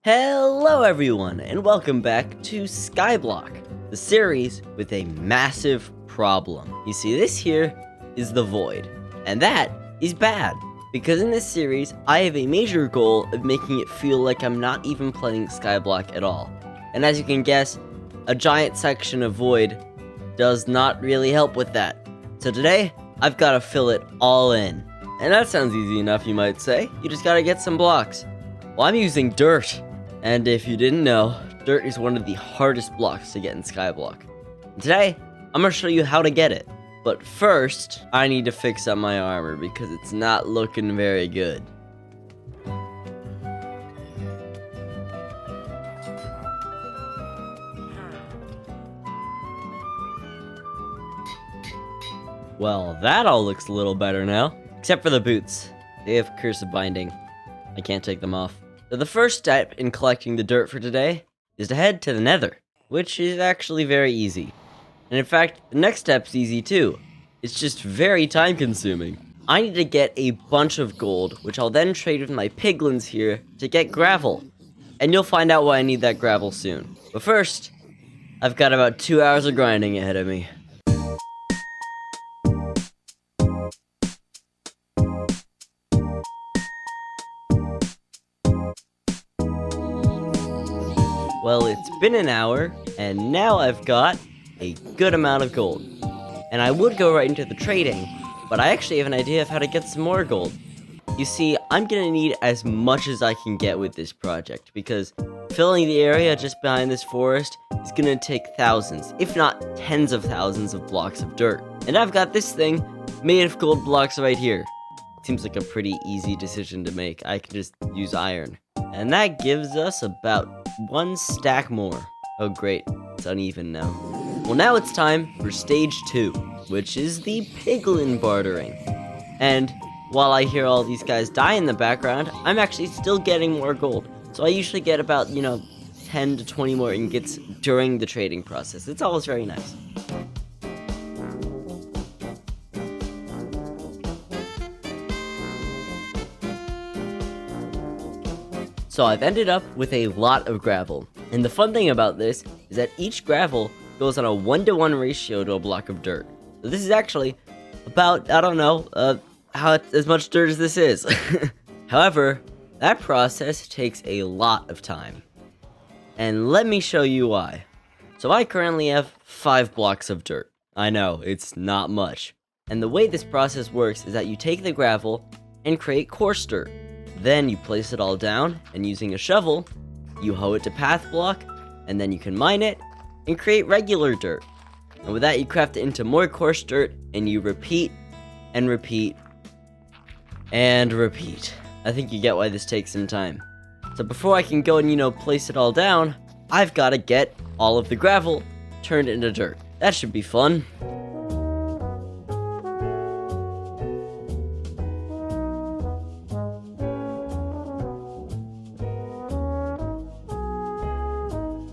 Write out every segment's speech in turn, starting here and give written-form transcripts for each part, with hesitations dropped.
Hello everyone, and welcome back to Skyblock, the series with a massive problem. You see, this here is the void, and that is bad, because in this series, I have a major goal of making it feel like I'm not even playing Skyblock at all. And as you can guess, a giant section of void does not really help with that. So today, I've got to fill it all in. And that sounds easy enough, you might say. You just gotta get some blocks. Well, I'm using dirt. And if you didn't know, dirt is one of the hardest blocks to get in Skyblock. And today, I'm going to show you how to get it. But first, I need to fix up my armor because it's not looking very good. Well, that all looks a little better now. Except for the boots. They have cursive binding. I can't take them off. So the first step in collecting the dirt for today is to head to the Nether, which is actually very easy. And in fact, the next step's easy too. It's just very time consuming. I need to get a bunch of gold, which I'll then trade with my piglins here to get gravel. And you'll find out why I need that gravel soon. But first, I've got about 2 hours of grinding ahead of me. Well, it's been an hour, and now I've got a good amount of gold. And I would go right into the trading, but I actually have an idea of how to get some more gold. You see, I'm gonna need as much as I can get with this project, because filling the area just behind this forest is gonna take thousands, if not tens of thousands of blocks of dirt. And I've got this thing made of gold blocks right here. Seems like a pretty easy decision to make. I can just use iron. And that gives us about 1 stack more. Oh great, it's uneven now. Well, now it's time for stage 2, which is the piglin bartering. And while I hear all these guys die in the background, I'm actually still getting more gold. So I usually get about, 10 to 20 more ingots during the trading process. It's always very nice. So I've ended up with a lot of gravel. And the fun thing about this is that each gravel goes on a 1-to-1 ratio to a block of dirt. So this is actually about, as much dirt as this is. However, that process takes a lot of time. And let me show you why. So I currently have 5 blocks of dirt. I know, it's not much. And the way this process works is that you take the gravel and create coarse dirt. Then you place it all down, and using a shovel, you hoe it to path block, and then you can mine it, and create regular dirt. And with that, you craft it into more coarse dirt, and you repeat, and repeat, and repeat. I think you get why this takes some time. So before I can go and, place it all down, I've got to get all of the gravel turned into dirt. That should be fun.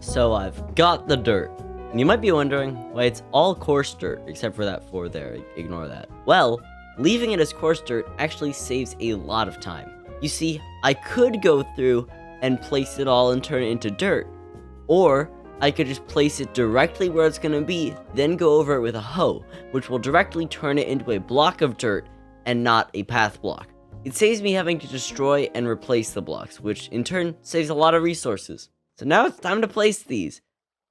So I've got the dirt, and you might be wondering why it's all coarse dirt, except for that 4 there, ignore that. Well, leaving it as coarse dirt actually saves a lot of time. You see, I could go through and place it all and turn it into dirt, or I could just place it directly where it's gonna be, then go over it with a hoe, which will directly turn it into a block of dirt and not a path block. It saves me having to destroy and replace the blocks, which in turn saves a lot of resources. So now it's time to place these.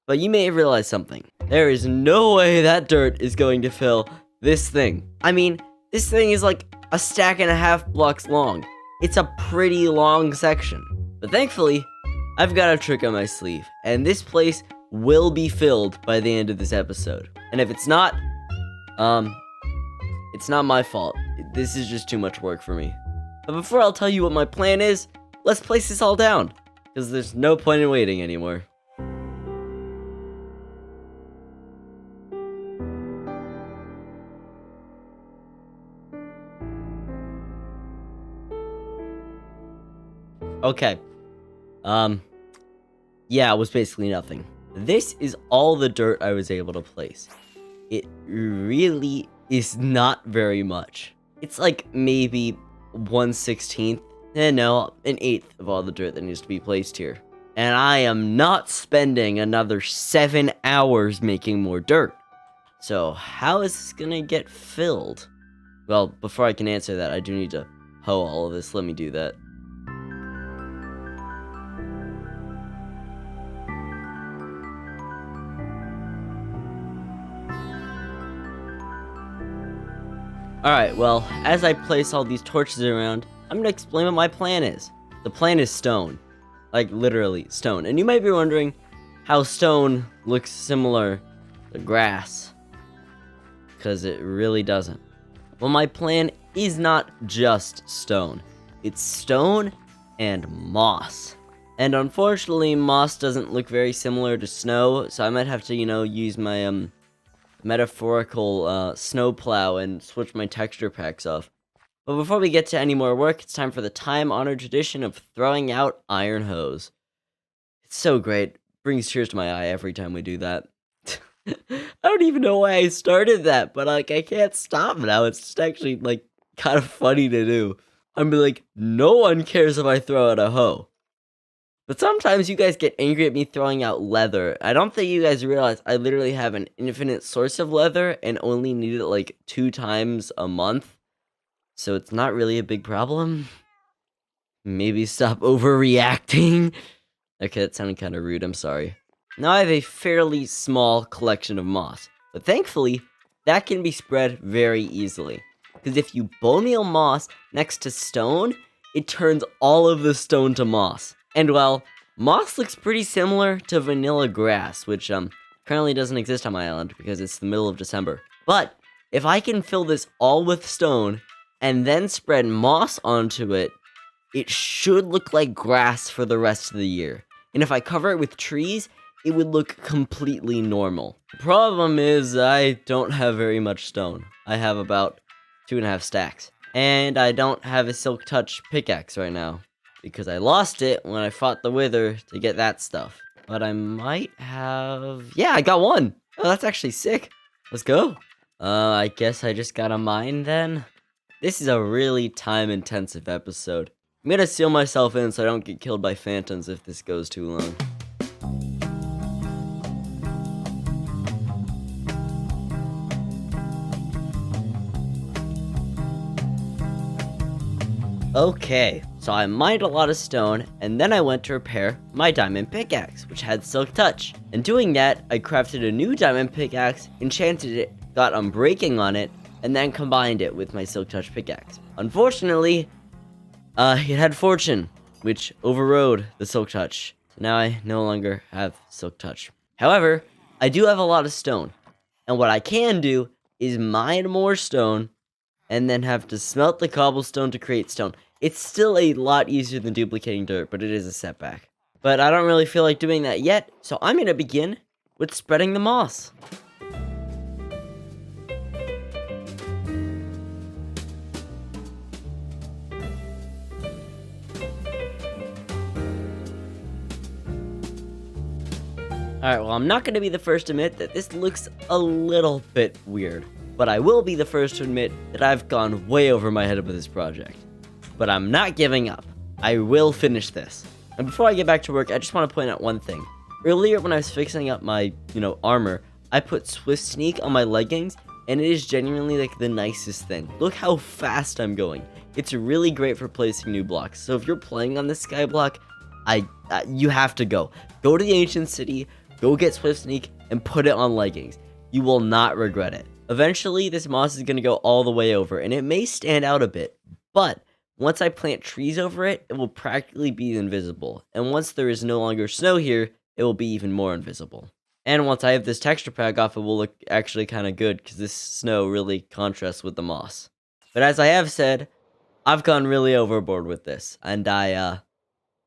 But you may have realized something. There is no way that dirt is going to fill this thing. I mean, this thing is like a stack and a half blocks long. It's a pretty long section. But thankfully, I've got a trick on my sleeve. And this place will be filled by the end of this episode. And if it's not, it's not my fault. This is just too much work for me. But before I'll tell you what my plan is, let's place this all down. Because there's no point in waiting anymore. Okay. Yeah, it was basically nothing. This is all the dirt I was able to place. It really is not very much. It's like maybe 1/16 no, an eighth of all the dirt that needs to be placed here. And I am not spending another 7 hours making more dirt. So how is this gonna get filled? Well, before I can answer that, I do need to hoe all of this. Let me do that. Alright, well, as I place all these torches around, I'm gonna explain what my plan is. The plan is stone. Like, literally, stone. And you might be wondering how stone looks similar to grass. Because it really doesn't. Well, my plan is not just stone. It's stone and moss. And unfortunately, moss doesn't look very similar to snow, so I might have to, use my, metaphorical snowplow and switch my texture packs off. But before we get to any more work, it's time for the time-honored tradition of throwing out iron hose. It's so great. Brings tears to my eye every time we do that. I don't even know why I started that, but I can't stop now. It's just actually kind of funny to do. I'm like, no one cares if I throw out a hoe. But sometimes you guys get angry at me throwing out leather. I don't think you guys realize I literally have an infinite source of leather and only need it 2 times a month. So it's not really a big problem. Maybe stop overreacting. Okay, that sounded kind of rude, I'm sorry. Now I have a fairly small collection of moss. But thankfully, that can be spread very easily. Because if you bone meal moss next to stone, it turns all of the stone to moss. And well, moss looks pretty similar to vanilla grass, which currently doesn't exist on my island because it's the middle of December. But if I can fill this all with stone and then spread moss onto it, it should look like grass for the rest of the year. And if I cover it with trees, it would look completely normal. The problem is I don't have very much stone. I have about 2.5 stacks. And I don't have a silk touch pickaxe right now, because I lost it when I fought the wither to get that stuff. But I might have... Yeah, I got one! Oh, that's actually sick. Let's go. I guess I just gotta mine then. This is a really time-intensive episode. I'm gonna seal myself in so I don't get killed by phantoms if this goes too long. Okay, so I mined a lot of stone, and then I went to repair my diamond pickaxe, which had silk touch. And doing that, I crafted a new diamond pickaxe, enchanted it, got unbreaking on it, and then combined it with my silk touch pickaxe. Unfortunately, it had fortune, which overrode the silk touch. So now I no longer have silk touch. However, I do have a lot of stone, and what I can do is mine more stone, and then have to smelt the cobblestone to create stone. It's still a lot easier than duplicating dirt, but it is a setback. But I don't really feel like doing that yet, so I'm gonna begin with spreading the moss. Alright, well, I'm not gonna be the first to admit that this looks a little bit weird. But I will be the first to admit that I've gone way over my head with this project. But I'm not giving up. I will finish this. And before I get back to work, I just want to point out one thing. Earlier when I was fixing up my, armor, I put Swift Sneak on my leggings, and it is genuinely the nicest thing. Look how fast I'm going. It's really great for placing new blocks. So if you're playing on this Skyblock, you have to go. Go to the ancient city, go get Swift Sneak, and put it on leggings. You will not regret it. Eventually, this moss is going to go all the way over, and it may stand out a bit, but once I plant trees over it, it will practically be invisible, and once there is no longer snow here, it will be even more invisible. And once I have this texture pack off, it will look actually kind of good, because this snow really contrasts with the moss. But as I have said, I've gone really overboard with this, and I'm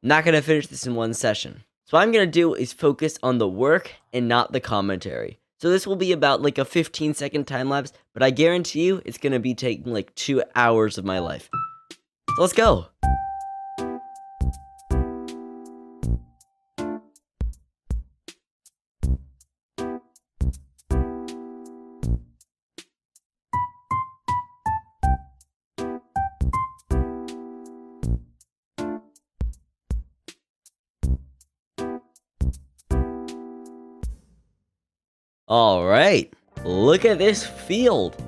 not going to finish this in one session. So what I'm going to do is focus on the work and not the commentary. So this will be about a 15-second time lapse, but I guarantee you it's going to be taking 2 hours of my life. So let's go. Alright, look at this field.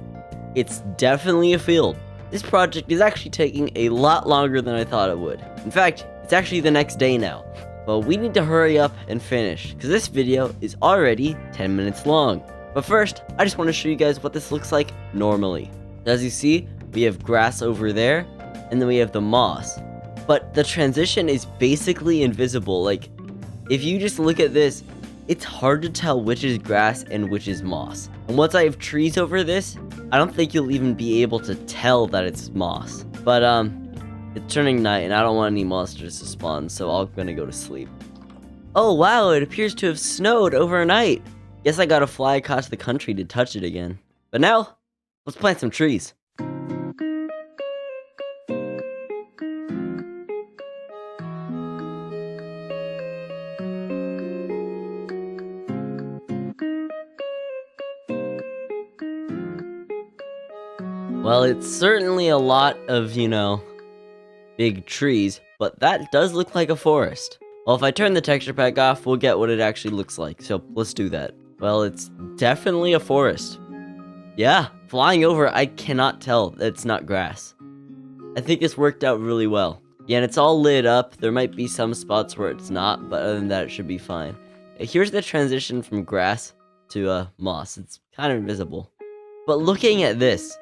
It's definitely a field. This project is actually taking a lot longer than I thought it would. In fact, it's actually the next day now. But we need to hurry up and finish, because this video is already 10 minutes long. But first, I just want to show you guys what this looks like normally. As you see, we have grass over there, and then we have the moss. But the transition is basically invisible. Like, if you just look at this, it's hard to tell which is grass and which is moss. And once I have trees over this, I don't think you'll even be able to tell that it's moss. But, it's turning night and I don't want any monsters to spawn, so I'm gonna go to sleep. Oh wow, it appears to have snowed overnight. Guess I gotta fly across the country to touch it again. But now, let's plant some trees. Well, it's certainly a lot of, big trees, but that does look like a forest. Well, if I turn the texture pack off, we'll get what it actually looks like, so let's do that. Well, it's definitely a forest. Yeah, flying over, I cannot tell that it's not grass. I think this worked out really well. Yeah, and it's all lit up. There might be some spots where it's not, but other than that, it should be fine. Here's the transition from grass to moss. It's kind of invisible. But looking at this,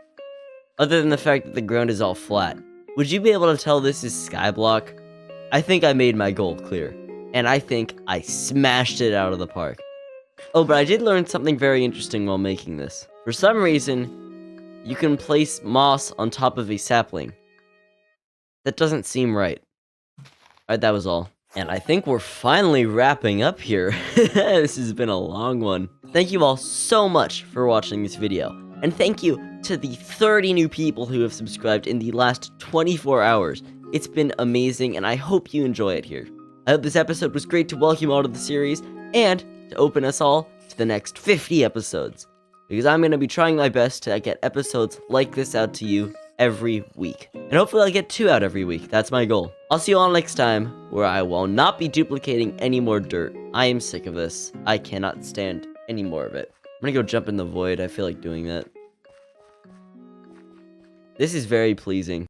other than the fact that the ground is all flat, would you be able to tell this is Skyblock? I think I made my goal clear, and I think I smashed it out of the park. Oh, but I did learn something very interesting while making this. For some reason, you can place moss on top of a sapling. That doesn't seem right. Alright, that was all. And I think we're finally wrapping up here. This has been a long one. Thank you all so much for watching this video. And thank you to the 30 new people who have subscribed in the last 24 hours. It's been amazing, and I hope you enjoy it here. I hope this episode was great to welcome you all to the series, and to open us all to the next 50 episodes. Because I'm going to be trying my best to get episodes like this out to you every week. And hopefully I'll get 2 out every week. That's my goal. I'll see you all next time, where I will not be duplicating any more dirt. I am sick of this. I cannot stand any more of it. I'm gonna go jump in the void. I feel like doing that. This is very pleasing.